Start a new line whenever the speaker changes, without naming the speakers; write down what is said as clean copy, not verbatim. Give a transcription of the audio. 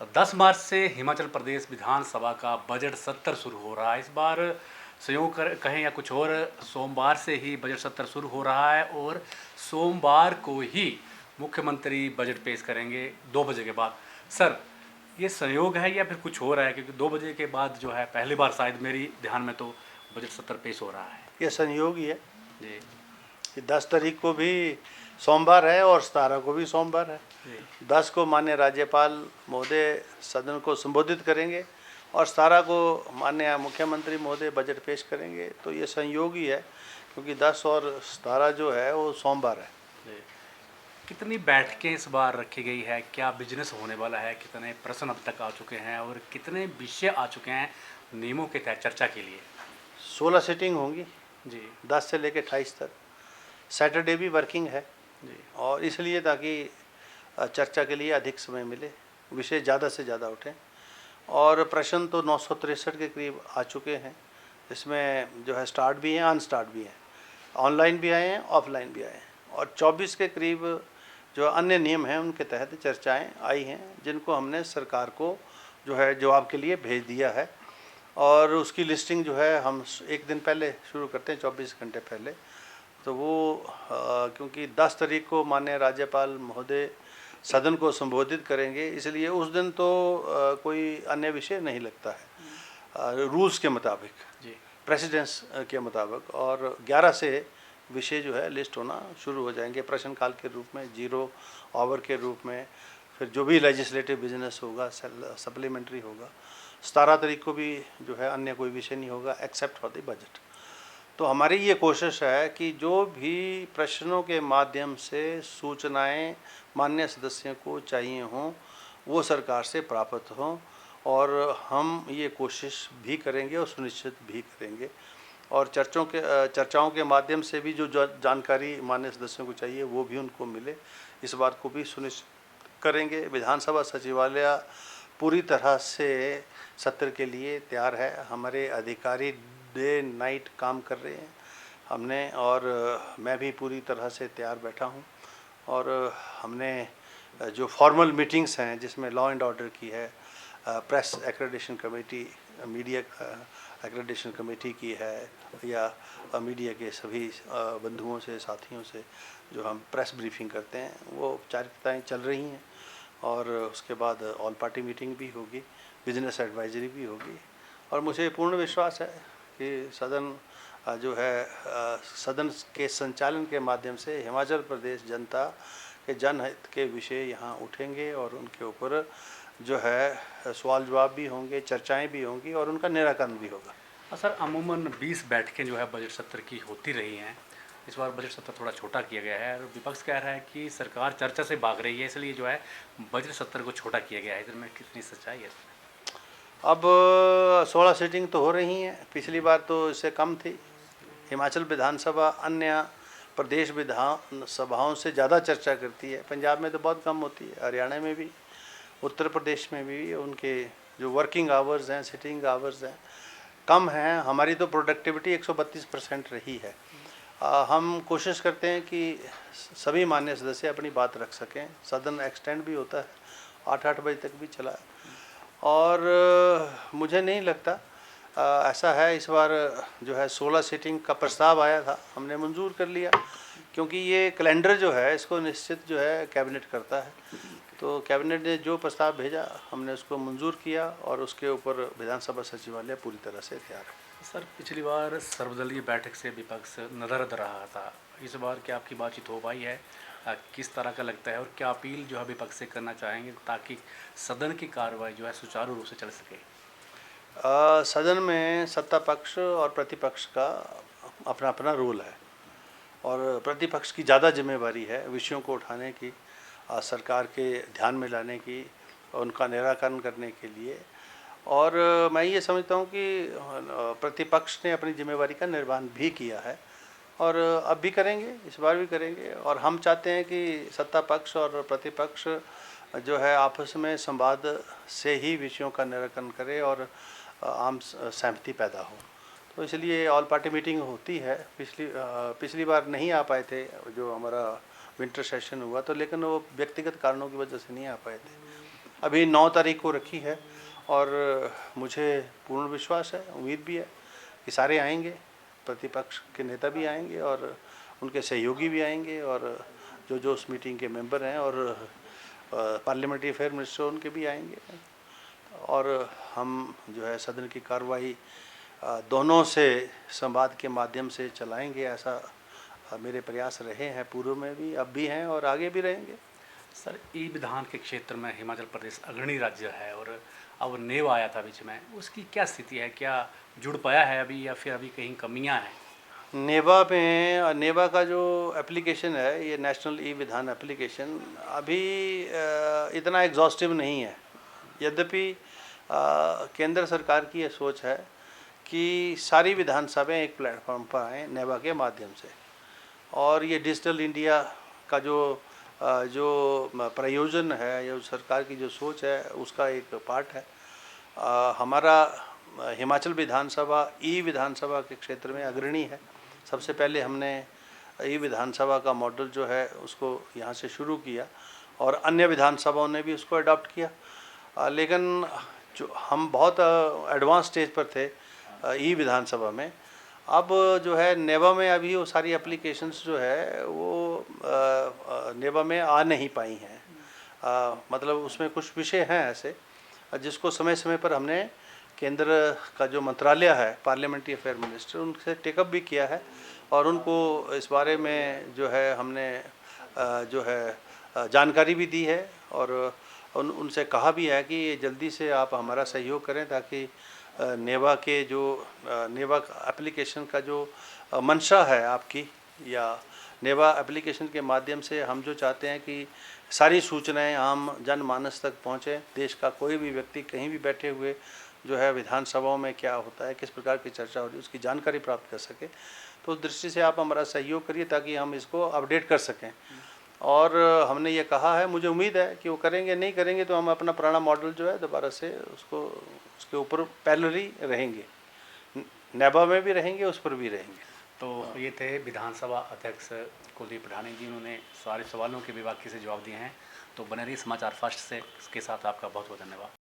10 मार्च से हिमाचल प्रदेश विधानसभा का बजट सत्र शुरू हो रहा है। इस बार संयोग कहें या कुछ और, सोमवार से ही बजट सत्र शुरू हो रहा है और सोमवार को ही मुख्यमंत्री बजट पेश करेंगे 2 बजे के बाद। सर, ये संयोग है या फिर कुछ हो रहा है? क्योंकि 2 बजे के बाद जो है पहली बार शायद मेरी ध्यान में तो बजट सत्र पेश हो रहा है।
ये संयोग ही है
जी
कि 10 तारीख को भी सोमवार है और 17 को भी सोमवार है।
जी
10 को माननीय राज्यपाल महोदय सदन को संबोधित करेंगे और 17 को माननीय मुख्यमंत्री महोदय बजट पेश करेंगे। तो ये संयोग ही है क्योंकि 10 और 17 जो है वो सोमवार है।
जी। कितनी बैठकें इस बार रखी गई है? क्या बिजनेस होने वाला है? कितने प्रश्न अब तक आ चुके हैं और कितने विषय आ चुके हैं नियमों के तहत चर्चा के लिए?
16 सीटिंग होंगी
जी
10 से लेकर 28 तक। सैटरडे भी वर्किंग है
जी
और इसलिए ताकि चर्चा के लिए अधिक समय मिले, विषय ज़्यादा से ज़्यादा उठें। और प्रश्न तो 963 के करीब आ चुके हैं। इसमें जो है स्टार्ट भी हैं, अनस्टार्ट भी हैं, ऑनलाइन भी आए हैं, ऑफलाइन भी आए हैं। और 24 के करीब जो अन्य नियम हैं उनके तहत चर्चाएं आई हैं, जिनको हमने सरकार को जो है जवाब के लिए भेज दिया है। और उसकी लिस्टिंग जो है हम एक दिन पहले शुरू करते हैं, 24 घंटे पहले। तो वो क्योंकि 10 तारीख को माननीय राज्यपाल महोदय सदन को संबोधित करेंगे, इसलिए उस दिन तो कोई अन्य विषय नहीं लगता है रूल्स के मुताबिक,
जी
प्रेसिडेंस के मुताबिक। और 11 से विषय जो है लिस्ट होना शुरू हो जाएंगे, प्रश्नकाल के रूप में, 0 आवर के रूप में। फिर जो भी लेजिस्लेटिव बिजनेस होगा, सप्लीमेंट्री होगा। 17 तारीख को भी जो है अन्य कोई विषय नहीं होगा एक्सेप्ट फॉर द बजट। तो हमारी ये कोशिश है कि जो भी प्रश्नों के माध्यम से सूचनाएं माननीय सदस्यों को चाहिए हों वो सरकार से प्राप्त हों, और हम ये कोशिश भी करेंगे और सुनिश्चित भी करेंगे। और चर्चाओं के माध्यम से भी जो जानकारी माननीय सदस्यों को चाहिए वो भी उनको मिले, इस बात को भी सुनिश्चित करेंगे। विधानसभा सचिवालय पूरी तरह से सत्र के लिए तैयार है। हमारे अधिकारी डे नाइट काम कर रहे हैं हमने, और मैं भी पूरी तरह से तैयार बैठा हूं। और हमने जो फॉर्मल मीटिंग्स हैं जिसमें लॉ एंड ऑर्डर की है, press accreditation committee, media accreditation committee की है, या मीडिया के सभी बंधुओं से, साथियों से जो हम प्रेस ब्रीफिंग करते हैं, वो औपचारिकताएँ चल रही हैं। और उसके बाद ऑल पार्टी मीटिंग भी होगी, बिजनेस एडवाइजरी भी होगी। और मुझे पूर्ण विश्वास है कि सदन जो है सदन के संचालन के माध्यम से हिमाचल प्रदेश जनता के जनहित के विषय यहाँ उठेंगे और उनके ऊपर जो है सवाल जवाब भी होंगे, चर्चाएं भी होंगी और उनका निराकरण भी होगा।
सर, अमूमन 20 बैठकें जो है बजट सत्र की होती रही हैं। इस बार बजट सत्र थोड़ा छोटा किया गया है और विपक्ष कह रहा है कि सरकार चर्चा से भाग रही है, इसलिए जो है बजट सत्र को छोटा किया गया है। इसमें कितनी सच्चाई है?
अब 16 सीटिंग तो हो रही हैं, पिछली बार तो इससे कम थी। हिमाचल विधानसभा अन्य प्रदेश विधानसभाओं से ज़्यादा चर्चा करती है। पंजाब में तो बहुत कम होती है, हरियाणा में भी, उत्तर प्रदेश में भी उनके जो वर्किंग आवर्स हैं, सिटिंग आवर्स हैं, कम हैं। हमारी तो प्रोडक्टिविटी 132% रही है। हम कोशिश करते हैं कि सभी मान्य सदस्य अपनी बात रख सकें। सदन एक्सटेंड भी होता है, 8-8 बजे तक भी चला है। और मुझे नहीं लगता ऐसा है। इस बार जो है 16 सीटिंग का प्रस्ताव आया था, हमने मंजूर कर लिया, क्योंकि ये कैलेंडर जो है इसको निश्चित जो है कैबिनेट करता है। तो कैबिनेट ने जो प्रस्ताव भेजा हमने उसको मंजूर किया और उसके ऊपर विधानसभा सचिवालय पूरी तरह से तैयार है।
सर, पिछली बार सर्वदलीय बैठक से विपक्ष नदारद रहा था। इस बार क्या आपकी बातचीत हो पाई है? किस तरह का लगता है और क्या अपील जो है विपक्ष से करना चाहेंगे ताकि सदन की कार्रवाई जो है सुचारू रूप से चल सके?
सदन में सत्ता पक्ष और प्रतिपक्ष का अपना अपना रोल है, और प्रतिपक्ष की ज़्यादा जिम्मेवारी है विषयों को उठाने की, सरकार के ध्यान में लाने की, उनका निराकरण करने के लिए। और मैं ये समझता हूँ कि प्रतिपक्ष ने अपनी जिम्मेवारी का निर्वहन भी किया है और अब भी करेंगे, इस बार भी करेंगे। और हम चाहते हैं कि सत्ता पक्ष और प्रतिपक्ष जो है आपस में संवाद से ही विषयों का निराकरण करे और आम सहमति पैदा हो। तो इसलिए ऑल पार्टी मीटिंग होती है। पिछली बार नहीं आ पाए थे, जो हमारा विंटर सेशन हुआ तो, लेकिन वो व्यक्तिगत कारणों की वजह से नहीं आ पाए थे। अभी 9 तारीख को रखी है और मुझे पूर्ण विश्वास है, उम्मीद भी है कि सारे आएंगे, प्रतिपक्ष के नेता भी आएंगे और उनके सहयोगी भी आएंगे और जो जो उस मीटिंग के मेंबर हैं और पार्लियामेंट्री अफेयर मिनिस्टर उनके भी आएंगे और हम जो है सदन की कार्रवाई दोनों से संवाद के माध्यम से चलाएंगे। ऐसा मेरे प्रयास रहे हैं, पूर्व में भी, अब भी हैं और आगे भी रहेंगे।
सर, ई विधान के क्षेत्र में हिमाचल प्रदेश अग्रणी राज्य है और अब नेवा आया था बीच में, उसकी क्या स्थिति है? क्या जुड़ पाया है अभी या फिर अभी कहीं कमियां हैं?
नेवा का जो एप्लीकेशन है, ये नेशनल ई विधान एप्लीकेशन, अभी इतना एग्जॉस्टिव नहीं है। यद्यपि केंद्र सरकार की ये सोच है कि सारी विधानसभाएं एक प्लेटफॉर्म पर आएँ नेवा के माध्यम से, और ये डिजिटल इंडिया का जो प्रयोजन है या सरकार की जो सोच है उसका एक पार्ट है। हमारा हिमाचल विधानसभा ई विधानसभा के क्षेत्र में अग्रणी है। सबसे पहले हमने ई विधानसभा का मॉडल जो है उसको यहाँ से शुरू किया और अन्य विधानसभाओं ने भी उसको अडॉप्ट किया। लेकिन जो हम बहुत एडवांस स्टेज पर थे ई विधानसभा में, अब जो है नेवा में अभी वो सारी एप्लीकेशंस जो है वो नेवा में आ नहीं पाई हैं। मतलब उसमें कुछ विषय हैं ऐसे जिसको समय समय पर हमने केंद्र का जो मंत्रालय है, पार्लियामेंट्री अफेयर मिनिस्टर, उनसे टेकअप भी किया है और उनको इस बारे में जो है हमने जो है जानकारी भी दी है और उनसे कहा भी है कि ये जल्दी से आप हमारा सहयोग करें ताकि नेवा के जो नेवा एप्लीकेशन का जो मंशा है आपकी, या नेवा एप्लीकेशन के माध्यम से हम जो चाहते हैं कि सारी सूचनाएं आम जनमानस तक पहुँचें, देश का कोई भी व्यक्ति कहीं भी बैठे हुए जो है विधानसभाओं में क्या होता है, किस प्रकार की चर्चा हो रही है, उसकी जानकारी प्राप्त कर सके। तो उस दृष्टि से आप हमारा सहयोग करिए ताकि हम इसको अपडेट कर सकें। और हमने ये कहा है, मुझे उम्मीद है कि वो करेंगे, नहीं करेंगे तो हम अपना पुराना मॉडल जो है दोबारा से उसके ऊपर पैरेलली रहेंगे, नेबा में भी रहेंगे, उस पर भी रहेंगे।
तो ये थे विधानसभा अध्यक्ष कुलदीप ढाणी जी, उन्होंने सारे सवालों के विभाग से जवाब दिए हैं। तो बने रहिए समाचार फर्स्ट से, इसके साथ आपका बहुत बहुत धन्यवाद।